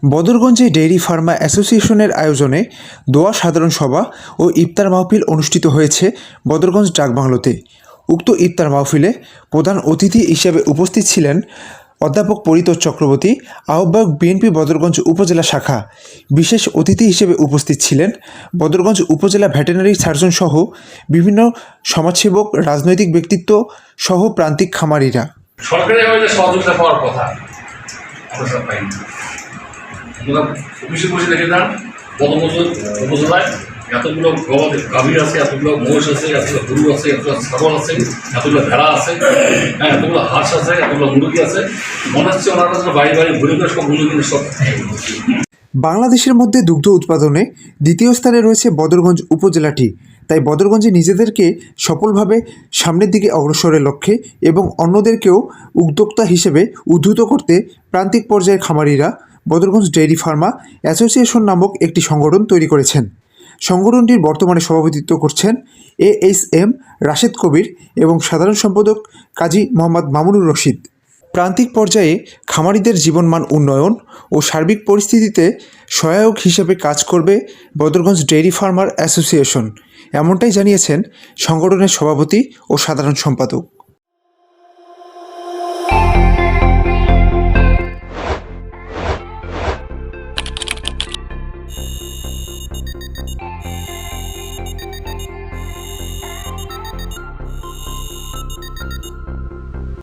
বদরগঞ্জে dairy Pharma অ্যাসোসিয়েশনের আয়োজনে দোয়া সাধারণ সভা ও ইফতার মাহফিল অনুষ্ঠিত হয়েছে বদরগঞ্জ ডাকবাংলোতে। উক্ত ইফতার মাহফিলে প্রধান অতিথি হিসেবে উপস্থিত ছিলেন অধ্যাপক পরিতোষ চক্রবর্তী, আহ্বায়ক বিএনপি বদরগঞ্জ উপজেলা শাখা। বিশেষ অতিথি হিসেবে উপস্থিত ছিলেন বদরগঞ্জ উপজেলা ভেটেরিনারি সার্জন সহ বিভিন্ন সমাজসেবক, রাজনৈতিক ব্যক্তিত্ব সহ প্রান্তিক খামারিরা। সরকারিভাবে সহযোগিতা পাওয়ার কথা আমরা সব পাই না। আপনারা অফিসে বসে দেখে যান, বদরগঞ্জ উপজেলায় এতগুলো গাভীর আছে, এতগুলো মহিষ আছে, এতগুলো গরু আছে, এতগুলো ছাগল আছে, এতগুলো ভেড়া আছে, হ্যাঁ, এতগুলো হাঁস আছে, এতগুলো মুরগি আছে। মনে হচ্ছে ওনারা বাড়ি বাড়ি ঘুরে ঘুরে সব মুরগি সব। বাংলাদেশের মধ্যে দুগ্ধ উৎপাদনে দ্বিতীয় স্থানে রয়েছে বদরগঞ্জ উপজেলাটি। তাই বদরগঞ্জে নিজেদেরকে সফলভাবে সামনের দিকে অগ্রসরের লক্ষ্যে এবং অন্যদেরকেও উদ্যোক্তা হিসেবে উদ্ধৃত করতে প্রান্তিক পর্যায়ের খামারিরা বদরগঞ্জ ডেইরি ফার্মা অ্যাসোসিয়েশন নামক একটি সংগঠন তৈরি করেছেন। সংগঠনটির বর্তমানে সভাপতিত্ব করছেন ASM রাশেদ কবির এবং সাধারণ সম্পাদক কাজী মোহাম্মদ মামুনুর রশিদ। প্রান্তিক পর্যায়ে খামারিদের জীবনমান উন্নয়ন ও সার্বিক পরিস্থিতিতে সহায়ক হিসেবে কাজ করবে বদরগঞ্জ ডেইরি ফার্মার অ্যাসোসিয়েশন, এমনটাই জানিয়েছেন সংগঠনের সভাপতি ও সাধারণ সম্পাদক।